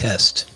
Test.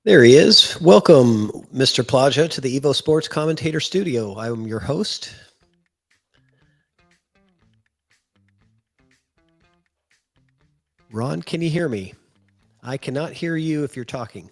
There he is. Welcome, Mr. PLAJA, to the EvoSports Commentator Studio. I'm your host. Ron, can you hear me? I cannot hear you if you're talking.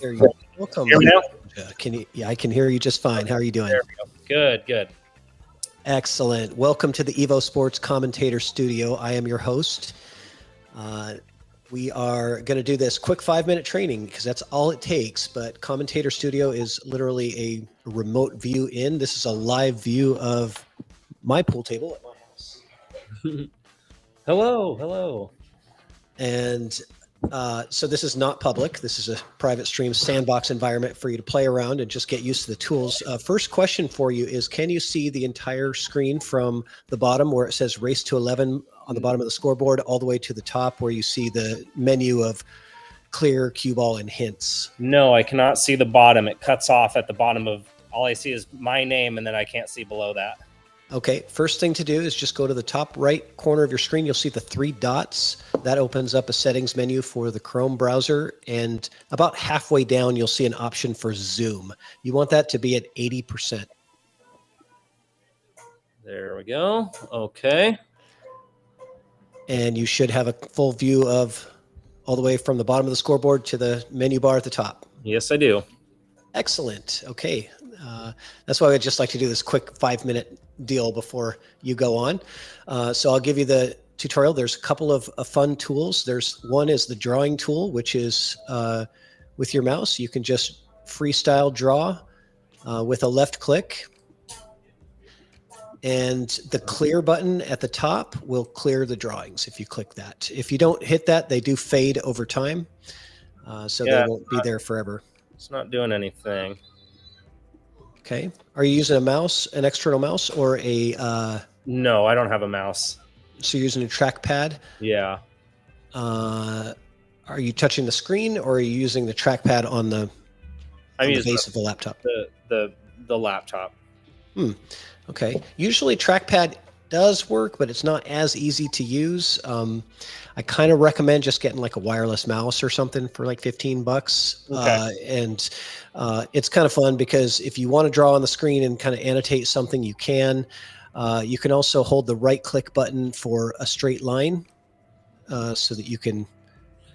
There you go. Welcome. Hear me now? Can you? Yeah, I can hear you just fine. How are you doing? There we go. Good, good. Excellent. Welcome to the EvoSports Commentator Studio. I am your host. We are going to do this quick 5-minute training because that's all it takes. But Commentator Studio is literally a remote view in. This is a live view of my pool table at my house. Hello, hello. And so this is not public. This is a private stream sandbox environment for you to play around and just get used to the tools. First question for you is, can you see the entire screen from the bottom where it says race to 11 on the bottom of the scoreboard all the way to the top where you see the menu of clear, cue ball, and hints? No, I cannot see the bottom. It cuts off at the bottom of, all I see is my name, and then I can't see below that. Okay, first thing to do is just go to the top right corner of your screen. You'll see the 3 dots. That opens up a settings menu for the Chrome browser. And about halfway down, you'll see an option for zoom. You want that to be at 80%. There we go. Okay. And you should have a full view of all the way from the bottom of the scoreboard to the menu bar at the top. Yes, I do. Excellent. Okay. That's why I'd just like to do this quick 5-minute deal before you go on. So I'll give you the tutorial. There's a couple of fun tools. One is the drawing tool, which is with your mouse. You can just freestyle draw with a left click. And the clear button at the top will clear the drawings if you click that. If you don't hit that, they do fade over time. So they won't be there forever. It's not doing anything. Okay. Are you using a mouse, an external mouse, or a... No, I don't have a mouse. So you're using a trackpad? Yeah. Are you touching the screen, or are you using the trackpad on the base of the laptop? The laptop. Okay. Usually trackpad does work, but it's not as easy to use. I kind of recommend just getting like a wireless mouse or something for like $15. Okay. And it's kind of fun because if you want to draw on the screen and kind of annotate something, you can. You can also hold the right click button for a straight line so that you can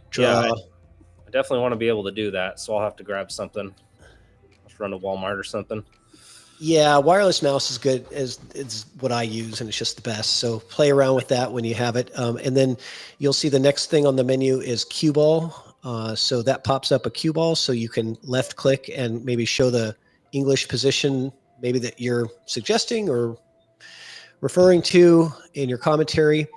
draw. Yeah, I definitely want to be able to do that, so I'll have to grab something. Let's run to Walmart or something. Yeah, wireless mouse is good. Is what I use, and it's just the best. So play around with that when you have it, and then you'll see the next thing on the menu is cue ball. So that pops up a cue ball, so you can left click and maybe show the English position, maybe that you're suggesting or referring to in your commentary.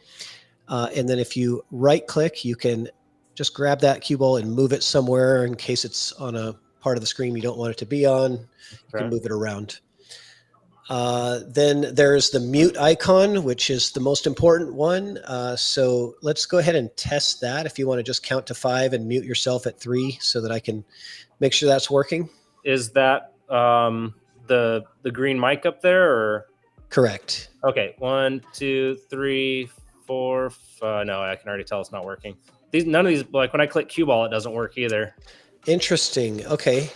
And then if you right click, you can just grab that cue ball and move it somewhere in case it's on a part of the screen you don't want it to be on. You can move it around. Then there's the mute icon, which is the most important one. So let's go ahead and test that. If you want to just count to 5 and mute yourself at 3 so that I can make sure that's working. Is that the green mic up there, or? Correct. Okay, 1, 2, 3, 4. No, I can already tell it's not working. None of these, like when I click cue ball, it doesn't work either. Interesting. Okay.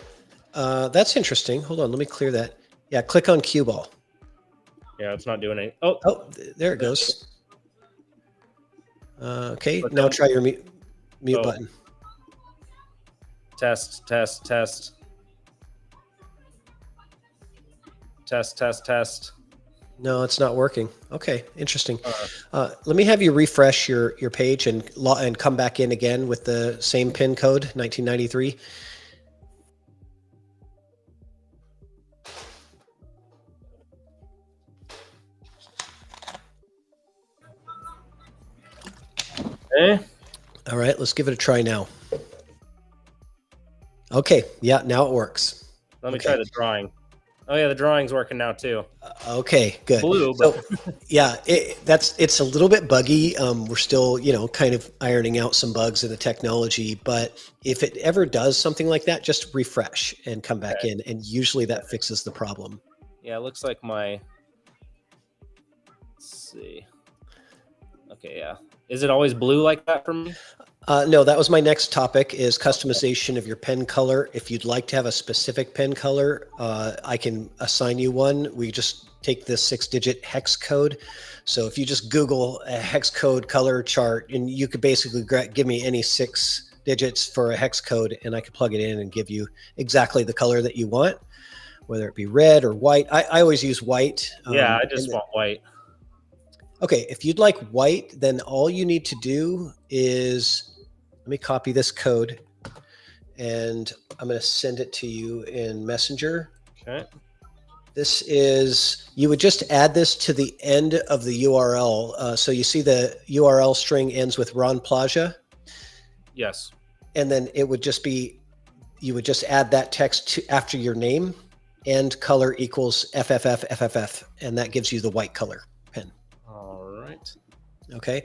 That's interesting. Hold on. Let me clear that. Yeah. Click on cue ball. Yeah, it's not doing it. Oh, there it goes. Okay. Now try your mute button. Test. No, it's not working. Okay, interesting. Let me have you refresh your page and come back in again with the same PIN code, 1993. Okay. All right, let's give it a try now. Okay, yeah, now it works. Let me try the drawing. Oh yeah, the drawing's working now too. Okay, good. Blue, but so, yeah, it's a little bit buggy. We're still, kind of ironing out some bugs in the technology. But if it ever does something like that, just refresh and come back in, and usually that fixes the problem. Yeah, it looks like my. Let's see. Okay, yeah. Is it always blue like that for me? No, that was my next topic is customization of your pen color. If you'd like to have a specific pen color, I can assign you one. We just take this 6-digit hex code. So if you just Google a hex code color chart, and you could basically give me any 6 digits for a hex code, and I could plug it in and give you exactly the color that you want, whether it be red or white. I always use white. Yeah, I just want white. Okay, if you'd like white, then all you need to do is, let me copy this code, and I'm going to send it to you in Messenger. Okay. This is, you would just add this to the end of the URL. So you see the URL string ends with Ron PLAJA. Yes. And then it would just be, you would just add that text after your name, and color equals FFF, and that gives you the white color pen. All right. Okay.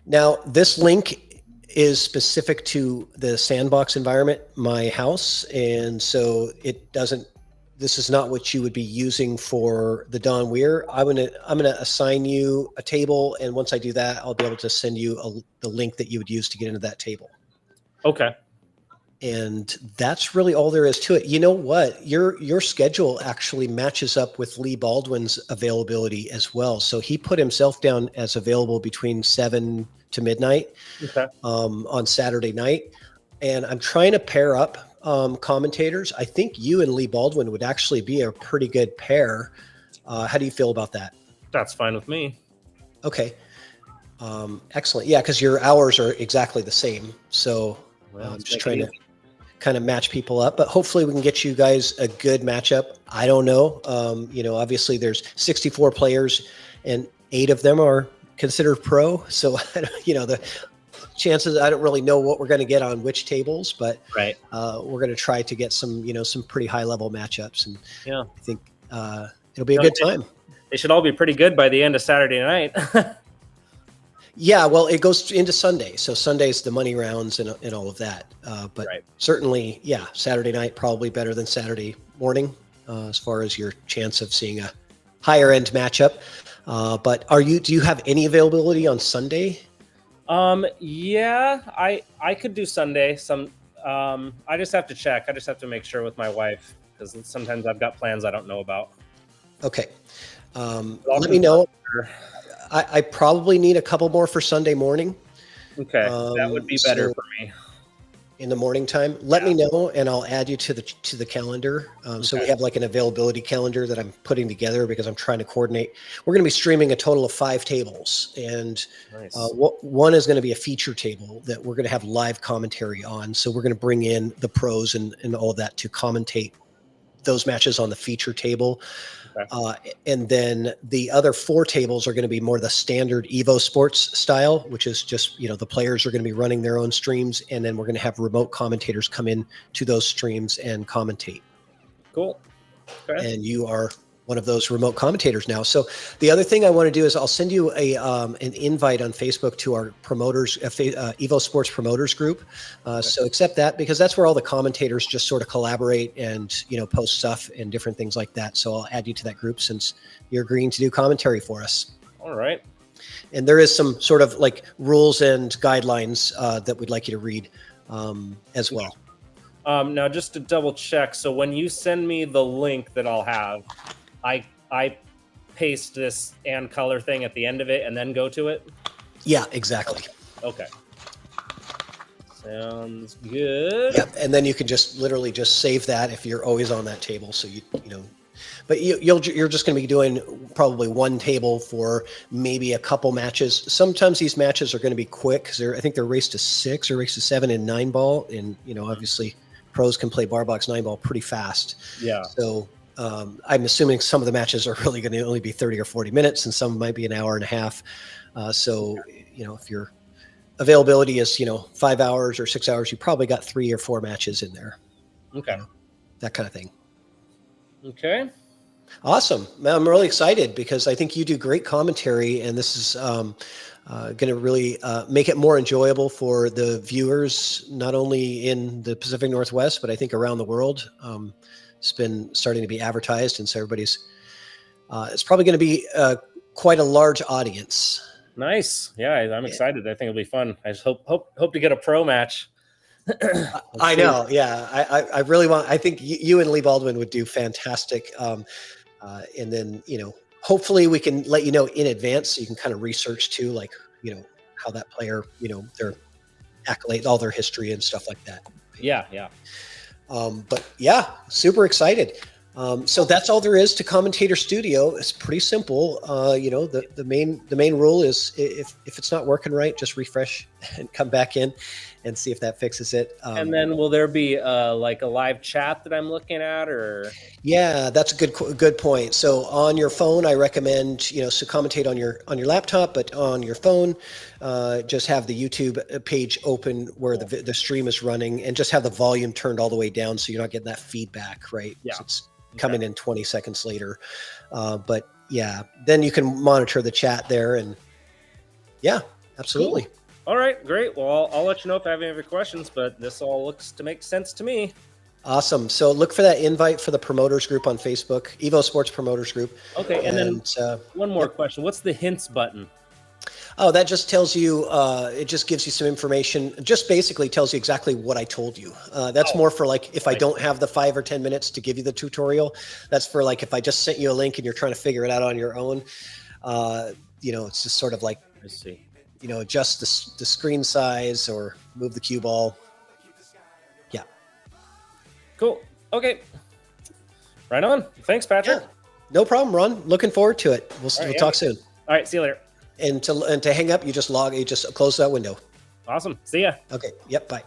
Now this link is specific to the sandbox environment, my house. And so it doesn't, this is not what you would be using for the Don Weir. I'm going to assign you a table. And once I do that, I'll be able to send you the link that you would use to get into that table. Okay. And that's really all there is to it. You know what? Your schedule actually matches up with Lee Baldwin's availability as well. So he put himself down as available between 7 to midnight on Saturday night. And I'm trying to pair up commentators. I think you and Lee Baldwin would actually be a pretty good pair. How do you feel about that? That's fine with me. Okay. Excellent. Yeah, because your hours are exactly the same. So I'm just trying to kind of match people up, but hopefully we can get you guys a good matchup. I don't know. Obviously there's 64 players and 8 of them are considered pro. So, the chances, I don't really know what we're going to get on which tables, but we're going to try to get some pretty high level matchups. And I think it'll be a good time. They should all be pretty good by the end of Saturday night. Yeah, well, it goes into Sunday. So Sunday's the money rounds and all of that. But certainly, Saturday night probably better than Saturday morning as far as your chance of seeing a higher end matchup. But do you have any availability on Sunday? Yeah, I could do Sunday. I just have to check. I just have to make sure with my wife because sometimes I've got plans I don't know about. Okay. Let me know. I probably need a couple more for Sunday morning. Okay, that would be better for me. In the morning time, let me know, and I'll add you to the calendar. So we have like an availability calendar that I'm putting together because I'm trying to coordinate. We're going to be streaming a total of 5 tables, and one is going to be a feature table that we're going to have live commentary on. So we're going to bring in the pros and all of that to commentate those matches on the feature table. And then the other 4 tables are going to be more the standard EvoSports style, which is just, the players are going to be running their own streams. And then we're going to have remote commentators come in to those streams and commentate. Cool. Okay. And you are one of those remote commentators now. So the other thing I want to do is I'll send you an invite on Facebook to our promoters, EvoSports promoters group. So accept that because that's where all the commentators just sort of collaborate and, post stuff and different things like that. So I'll add you to that group since you're agreeing to do commentary for us. All right. And there is some sort of like rules and guidelines that we'd like you to read as well. Now just to double check. So when you send me the link that I'll have, I paste this and color thing at the end of it and then go to it? Yeah, exactly. Okay. Sounds good. Yeah, and then you can just literally just save that if you're always on that table. So but you're just going to be doing probably one table for maybe a couple matches. Sometimes these matches are going to be quick because I think they're race to 6 or race to 7 in 9-ball, and obviously pros can play bar box 9-ball pretty fast. Yeah. So. I'm assuming some of the matches are really going to only be 30 or 40 minutes and some might be an hour and a half. So, if your availability is, 5 hours or 6 hours, you probably got 3 or 4 matches in there. Okay. That kind of thing. Okay. Awesome. I'm really excited because I think you do great commentary, and this is going to really make it more enjoyable for the viewers, not only in the Pacific Northwest, but I think around the world. It's been starting to be advertised, and so everybody's it's probably going to be quite a large audience. Nice. Yeah, I'm excited. I think it'll be fun. I just hope to get a pro match. I know. Yeah, I really want. I think you and Lee Baldwin would do fantastic. And then hopefully we can let you know in advance so you can kind of research too, like how that player, their accolades, all their history and stuff like that. Yeah. But yeah, super excited. So that's all there is to Commentator Studio. It's pretty simple. The main rule is if it's not working right, just refresh and come back in and see if that fixes it. And then will there be like a live chat that I'm looking at, or? Yeah, that's a good point. So on your phone, I recommend so commentate on your laptop, but on your phone, just have the YouTube page open where the stream is running, and just have the volume turned all the way down so you're not getting that feedback, right? Yeah. So it's coming in 20 seconds later. But yeah, then you can monitor the chat there, and yeah, absolutely. Cool. All right, great. Well, I'll let you know if I have any other questions, but this all looks to make sense to me. Awesome. So look for that invite for the promoters group on Facebook, EvoSports promoters group. Okay. And then one more question. What's the hints button? Oh, that just tells you, it just gives you some information, just basically tells you exactly what I told you. That's more for like, if I don't have the 5 or 10 minutes to give you the tutorial, that's for like, if I just sent you a link and you're trying to figure it out on your own, it's just sort of like, let's see, adjust the screen size or move the cue ball. Yeah. Cool. Okay. Right on. Thanks, Patrick. Yeah. No problem, Ron. Looking forward to it. We'll talk soon. All right. See you later. And to hang up, you just close that window. Awesome. See ya. Okay. Yep. Bye.